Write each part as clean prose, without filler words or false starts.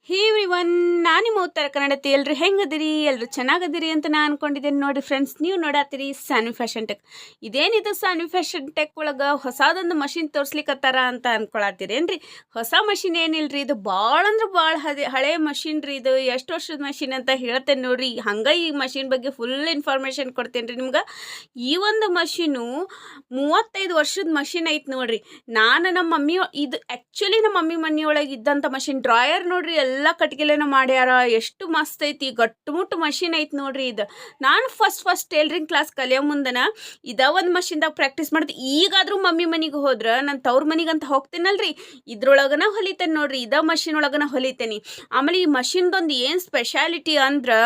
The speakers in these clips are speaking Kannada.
ಹೇ ಎವ್ರಿವನ್, ನಾನು ನಿಮ್ಮ ಉತ್ತರ ಕನ್ನಡತಿ. ಎಲ್ಲರೂ ಹೆಂಗದಿರಿ? ಎಲ್ಲರೂ ಚೆನ್ನಾಗದಿರಿ ಅಂತ ನಾನು ಅನ್ಕೊಂಡಿದ್ದೇನೆ. ನೋಡಿ ಫ್ರೆಂಡ್ಸ್, ನೀವು ನೋಡತ್ತೀರಿ ಸಾನ್ವಿ ಫ್ಯಾಷನ್ ಟೆಕ್. ಇದೇನಿದು ಸಾನ್ವಿ ಫ್ಯಾಷನ್ ಟೆಕ್ ಒಳಗೆ ಹೊಸದೊಂದು ಮಷಿನ್ ತೋರಿಸ್ಲಿಕ್ಕತ್ತಾರ ಅಂತ ಅನ್ಕೊಳತ್ತೀರಿ ಏನ್ರಿ? ಹೊಸ ಮಷಿನ್ ಏನಿಲ್ರಿ, ಇದು ಭಾಳ ಅಂದ್ರೆ ಭಾಳ ಹಳೆ ಮಷಿನ್ ರೀ. ಇದು ಎಷ್ಟು ವರ್ಷದ ಮಷಿನ್ ಅಂತ ಹೇಳ್ತೇನೆ ನೋಡ್ರಿ. ಹಂಗೆ ಈ ಮಷಿನ್ ಬಗ್ಗೆ ಫುಲ್ ಇನ್ಫಾರ್ಮೇಷನ್ ಕೊಡ್ತೇನೆ ರೀ ನಿಮ್ಗೆ. ಈ ಒಂದು ಮಷಿನು 35 ವರ್ಷದ ಮಷಿನ್ ಐತೆ ನೋಡ್ರಿ. ನಮ್ಮ ಮಮ್ಮಿ ಇದು ಆ್ಯಕ್ಚುಲಿ ನಮ್ಮ ಮಮ್ಮಿ ಮನೆಯೊಳಗೆ ಇದ್ದಂಥ ಮಷಿನ್ ಡ್ರಾಯರ್ ನೋಡ್ರಿ. ಎಲ್ಲ ಕಟ್ಗೆಲೇನ ಮಾಡ್ಯಾರ. ಎಷ್ಟು ಮಸ್ತ್ ಐತಿ, ಗಟ್ಟುಮುಟ್ಟು ಮಷಿನ್ ಐತಿ ನೋಡ್ರಿ. ಇದು ನಾನು ಫಸ್ಟ್ ಟೇಲರಿಂಗ್ ಕ್ಲಾಸ್ ಕಲಿಯೋ ಮುಂದನ ಒಂದು ಮಷಿನ್ದಾಗ ಪ್ರಾಕ್ಟೀಸ್ ಮಾಡ್ದೆ. ಈಗಾದ್ರೂ ಮಮ್ಮಿ ಮನೆಗೆ ಹೋದ್ರೆ ನಾನು ತವ್ರ ಮನೆಗೆ ಅಂತ ಹೋಗ್ತೇನಲ್ರಿ, ಇದ್ರೊಳಗನ ಹೊಲಿತೇನೆ ನೋಡ್ರಿ. ಮಷಿನ್ ಒಳಗನ ಹೊಲಿತೇನೆ. ಆಮೇಲೆ ಈ ಮಷಿನ್ದೊಂದು ಏನು ಸ್ಪೆಷಾಲಿಟಿ ಅಂದ್ರೆ,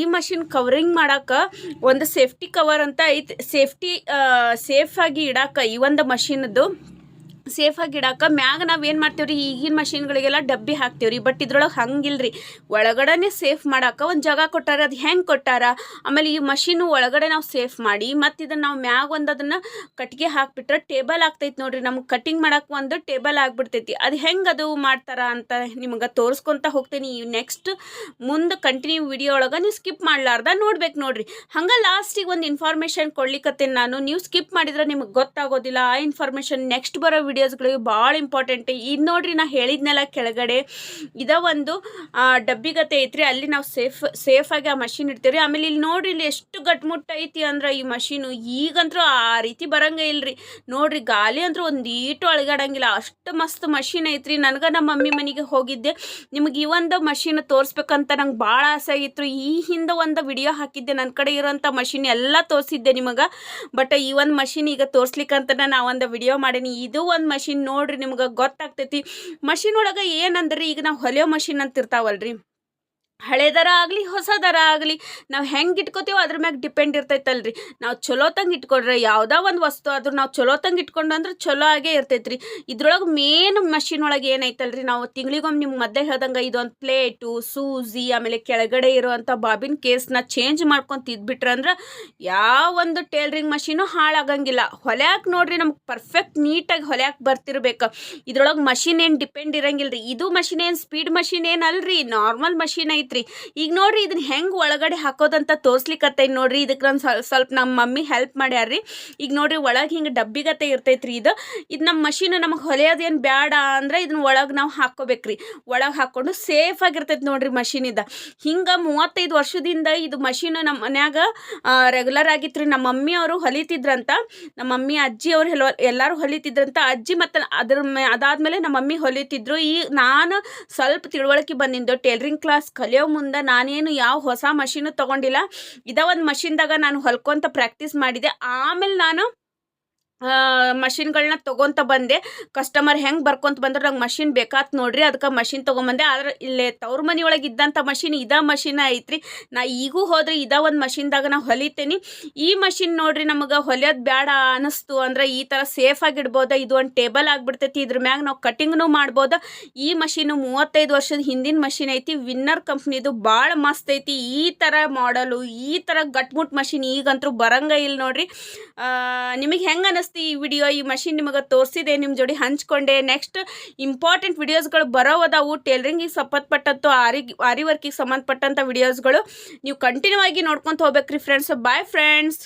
ಈ ಮಷಿನ್ ಕವರಿಂಗ್ ಮಾಡಕ್ಕೆ ಒಂದು ಸೇಫ್ಟಿ ಕವರ್ ಅಂತ ಐತಿ. ಸೇಫಾಗಿ ಇಡಾಕ ಈ ಒಂದು ಮಷಿನ್ದು ಸೇಫಾಗಿ ಇಡಾಕ ಮ್ಯಾಗ ನಾವು ಏನು ಮಾಡ್ತೀವಿ ರೀ, ಈಗಿನ ಮಷಿನ್ಗಳಿಗೆಲ್ಲ ಡಬ್ಬಿ ಹಾಕ್ತೀವಿ ರೀ. ಬಟ್ ಇದ್ರೊಳಗೆ ಹಂಗಿಲ್ರಿ. ಒಳಗಡೆ ಸೇಫ್ ಮಾಡಾಕ ಒಂದು ಜಾಗ ಕೊಟ್ಟಾರ. ಅದು ಹೆಂಗೆ ಕೊಟ್ಟಾರ, ಆಮೇಲೆ ಈ ಮಷಿನು ಒಳಗಡೆ ನಾವು ಸೇಫ್ ಮಾಡಿ ಮತ್ತು ಇದನ್ನು ನಾವು ಮ್ಯಾಗ ಒಂದು ಅದನ್ನು ಕಟ್ಟಿಗೆ ಹಾಕ್ಬಿಟ್ರೆ ಟೇಬಲ್ ಆಗ್ತೈತಿ ನೋಡ್ರಿ. ನಮ್ಗೆ ಕಟಿಂಗ್ ಮಾಡಕ್ಕೆ ಒಂದು ಟೇಬಲ್ ಆಗ್ಬಿಡ್ತೈತಿ. ಅದು ಹೆಂಗೆ ಅದು ಮಾಡ್ತಾರ ಅಂತ ನಿಮ್ಗೆ ತೋರಿಸ್ಕೊತ ಹೋಗ್ತೀನಿ. ನೆಕ್ಸ್ಟ್ ಮುಂದೆ ಕಂಟಿನ್ಯೂ ವಿಡಿಯೋ ಒಳಗೆ ನೀವು ಸ್ಕಿಪ್ ಮಾಡಲಾರ್ದ ನೋಡ್ಬೇಕು ನೋಡ್ರಿ. ಹಂಗೆ ಲಾಸ್ಟಿಗೆ ಒಂದು ಇನ್ಫಾರ್ಮೇಷನ್ ಕೊಡ್ಲಿಕ್ಕತ್ತೇನೆ ನಾನು. ನೀವು ಸ್ಕಿಪ್ ಮಾಡಿದ್ರೆ ನಿಮಗೆ ಗೊತ್ತಾಗೋದಿಲ್ಲ. ಆ ಇನ್ಫಾರ್ಮೇಷನ್ ನೆಕ್ಸ್ಟ್ ಬರೋ ವಿಡಿಯೋಸ್ಗಳಿಗೆ ಭಾಳ ಇಂಪಾರ್ಟೆಂಟ್. ಇದು ನೋಡ್ರಿ, ನಾ ಹೇಳಿದ್ನೆಲ್ಲ ಕೆಳಗಡೆ ಒಂದು ಡಬ್ಬಿಗತೆ ಐತ್ರಿ. ಅಲ್ಲಿ ನಾವು ಸೇಫಾಗಿ ಆ ಮಷಿನ್ ಇಡ್ತೀವಿ. ಆಮೇಲೆ ಇಲ್ಲಿ ನೋಡ್ರಿ, ಇಲ್ಲಿ ಎಷ್ಟು ಗಟ್ಮುಟ್ಟ ಐತಿ ಅಂದ್ರೆ ಈ ಮಷೀನು. ಈಗಂತೂ ಆ ರೀತಿ ಬರಂಗೇ ಇಲ್ರಿ ನೋಡ್ರಿ. ಗಾಲಿ ಅಂತೂ ಒಂದು ಈಟು ಅಳಗಾಡಂಗಿಲ್ಲ, ಅಷ್ಟು ಮಸ್ತ್ ಮಷೀನ್ ಐತ್ರಿ. ನನಗೆ ನಮ್ಮ ಮಮ್ಮಿ ಮನೆಗೆ ಹೋಗಿದ್ದೆ. ನಿಮಗೆ ಈ ಒಂದು ಮಷೀನ್ ತೋರಿಸ್ಬೇಕಂತ ನಂಗೆ ಭಾಳ ಆಸೆ ಆಗಿತ್ತು. ಈ ಹಿಂದೆ ಒಂದು ವಿಡಿಯೋ ಹಾಕಿದ್ದೆ, ನನ್ನ ಕಡೆ ಇರೋಂಥ ಮಷೀನ್ ಎಲ್ಲ ತೋರಿಸಿದ್ದೆ ನಿಮಗೆ. ಬಟ್ ಈ ಒಂದು ಮಷೀನ್ ಈಗ ತೋರಿಸ್ಲಿಕ್ಕಂತ ನಾನು ಒಂದು ವಿಡಿಯೋ ಮಾಡೀನಿ. ಇದು ಒಂದು ಮಷಿನ್ ನೋಡ್ರಿ, ನಿಮ್ಗೆ ಗೊತ್ತಾಗ್ತೈತಿ. ಮಷಿನ್ ಒಳಗೆ ಏನಂದ್ರಿ, ಈಗ ನಾವು ಹೊಲಿಯೋ ಮಷಿನ್ ಅಂತ ಇರ್ತಾವಲ್ರಿ, ಹಳೆ ದರ ಆಗಲಿ ಹೊಸ ದರ ಆಗಲಿ, ನಾವು ಹೆಂಗೆ ಇಟ್ಕೋತೀವೋ ಅದ್ರ ಮ್ಯಾಗ ಡಿಪೆಂಡ್ ಇರ್ತೈತಲ್ರಿ. ನಾವು ಚಲೋತಂಗೆ ಇಟ್ಕೊಂಡ್ರೆ ಯಾವುದೋ ಒಂದು ವಸ್ತು ಆದ್ರೂ ನಾವು ಚಲೋತಂಗೆ ಇಟ್ಕೊಂಡು ಅಂದ್ರೆ ಚಲೋ ಆಗೇ ಇರ್ತೈತ್ರಿ. ಇದ್ರೊಳಗೆ ಮೇನ್ ಮಷಿನ್ ಒಳಗೆ ಏನೈತಲ್ರಿ, ನಾವು ತಿಂಗಳಿಗೊಮ್ಮೆ ನಿಮ್ಗೆ ಮೊದಲೇ ಹೇಳ್ದಂಗೆ ಇದೊಂದು ಪ್ಲೇಟು, ಸೂಜಿ, ಆಮೇಲೆ ಕೆಳಗಡೆ ಇರುವಂಥ ಬಾಬಿನ್ ಕೇಸ್ನ ಚೇಂಜ್ ಮಾಡ್ಕೊಂಡು ಇದ್ಬಿಟ್ರೆ ಅಂದ್ರೆ ಯಾವ ಒಂದು ಟೇಲರಿಂಗ್ ಮಷೀನು ಹಾಳಾಗಂಗಿಲ್ಲ. ಹೊಲ್ಯಾಕೆ ನೋಡ್ರಿ, ನಮ್ಗೆ ಪರ್ಫೆಕ್ಟ್ ನೀಟಾಗಿ ಹೊಲ್ಯಾಕೆ ಬರ್ತಿರ್ಬೇಕು. ಇದ್ರೊಳಗೆ ಮಷಿನ್ ಏನು ಡಿಪೆಂಡ್ ಇರಂಗಿಲ್ಲ ರೀ. ಇದು ಮಷಿನ್ ಏನು ಸ್ಪೀಡ್ ಮಷಿನ್ ಏನಲ್ರಿ, ನಾರ್ಮಲ್ ಮಷಿನ್ ಐತ್ರಿ. ಈಗ ನೋಡ್ರಿ, ಇದನ್ನ ಹೆಂಗೆ ಒಳಗಡೆ ಹಾಕೋದಂತ ತೋರ್ಸ್ಲಿಕ್ಕತ್ತೈ ನೋಡ್ರಿ. ಇದಕ್ಕೆ ನಾನು ಸ್ವಲ್ಪ ನಮ್ಮ ಮಮ್ಮಿ ಹೆಲ್ಪ್ ಮಾಡ್ಯಾರ್ರಿ. ಈಗ ನೋಡ್ರಿ, ಒಳಗೆ ಹಿಂಗೆ ಡಬ್ಬಿಗತೆ ಇರ್ತೈತ್ರಿ. ಇದು ನಮ್ಮ ಮಷೀನ್ ನಮಗೆ ಹೊಲಿಯೋದೇನು ಬೇಡ ಅಂದ್ರೆ ಇದನ್ನ ಒಳಗೆ ನಾವು ಹಾಕ್ಕೋಬೇಕ್ರಿ. ಒಳಗೆ ಹಾಕ್ಕೊಂಡು ಸೇಫ್ ಆಗಿರ್ತೈತಿ ನೋಡ್ರಿ ಮಷೀನ್. ಹಿಂಗೆ 35 ವರ್ಷದಿಂದ ಇದು ಮಷೀನು ನಮ್ಮ ಮನ್ಯಾಗ ರೆಗ್ಯುಲರ್ ಆಗಿತ್ತು ರೀ. ನಮ್ಮ ಮಮ್ಮಿ ಅವರು ಹೊಲಿತಿದ್ರಂತ, ನಮ್ಮ ಮಮ್ಮಿ ಅಜ್ಜಿ ಅವರು ಎಲ್ಲರೂ ಹೊಲಿತಿದ್ರಂತ. ಅಜ್ಜಿ ಮತ್ತು ಅದಾದ್ಮೇಲೆ ನಮ್ಮ ಮಮ್ಮಿ ಹೊಲಿತಿದ್ರು. ಈ ನಾನು ಸ್ವಲ್ಪ ತಿಳುವಳಿಕೆ ಬಂದಿದ್ದು ಟೇಲರಿಂಗ್ ಕ್ಲಾಸ್ ಕಲಿಯೋ ಮುಂದೆ ನಾನೇನು ಯಾವ ಹೊಸ ಮಷೀನು ತೊಗೊಂಡಿಲ್ಲ. ಒಂದು ಮಷೀನ್ದಾಗ ನಾನು ಹೊಲ್ಕೊಂತ ಪ್ರಾಕ್ಟೀಸ್ ಮಾಡಿದೆ. ಆಮೇಲೆ ನಾನು ಮಷಿನ್ಗಳನ್ನ ತೊಗೊತ ಬಂದೆ. ಕಸ್ಟಮರ್ ಹೆಂಗೆ ಬರ್ಕೊತ ಬಂದ್ರೆ ನಂಗೆ ಮಷಿನ್ ಬೇಕಾತ್ ನೋಡ್ರಿ, ಅದಕ್ಕೆ ಮಷಿನ್ ತೊಗೊಂಬಂದೆ. ಆದ್ರೆ ಇಲ್ಲೇ ತವ್ರ ಮನೆಯೊಳಗೆ ಇದ್ದಂಥ ಮಷಿನ್ ಮಷಿನ ಐತ್ರಿ. ನಾ ಈಗೂ ಹೋದ್ರೆ ಒಂದು ಮಷಿನ್ದಾಗ ನಾ ಹೊಲಿತೇನೆ. ಈ ಮಷಿನ್ ನೋಡ್ರಿ, ನಮಗೆ ಹೊಲಿಯೋದು ಬೇಡ ಅನ್ನಿಸ್ತು ಅಂದ್ರೆ ಈ ಥರ ಸೇಫಾಗಿ ಇಡ್ಬೋದು. ಇದು ಒಂದು ಟೇಬಲ್ ಆಗಿಬಿಡ್ತೈತಿ. ಇದ್ರ ಮ್ಯಾಗ ನಾವು ಕಟಿಂಗ್ನು ಮಾಡ್ಬೋದು. ಈ ಮಷೀನು 35 ವರ್ಷದ ಹಿಂದಿನ ಮಷಿನ್ ಐತಿ. ವಿನ್ನರ್ ಕಂಪ್ನಿದು ಭಾಳ ಮಸ್ತ್ ಐತಿ. ಈ ಥರ ಮಾಡಲು, ಈ ಥರ ಗಟ್ಮುಟ್ ಮಷಿನ್ ಈಗಂತೂ ಬರಂಗ ಇಲ್ಲ ನೋಡ್ರಿ. ನಿಮಗೆ ಹೆಂಗೆ ಅನ್ನಿಸ್ತು ಈ ವಿಡಿಯೋ? ಈ ಮಷಿನ್ ನಿಮಗೆ ತೋರಿಸಿದೆ, ನಿಮ್ಮ ಜೋಡಿ ಹಂಚ್ಕೊಂಡೆ. Next important ವಿಡಿಯೋಸ್ಗಳು ಬರೋವದಾವು. ಟೇಲರಿಂಗಿಗೆ ಸಂಬಂಧಪಟ್ಟಂತೂ ಆರಿ ವರ್ಕಿಗೆ ಸಂಬಂಧಪಟ್ಟಂಥ ವಿಡಿಯೋಸ್ಗಳು ನೀವು ಕಂಟಿನ್ಯೂ ಆಗಿ ನೋಡ್ಕೊತ ಹೋಗ್ಬೇಕ್ರಿ ಫ್ರೆಂಡ್ಸ್. Bye friends.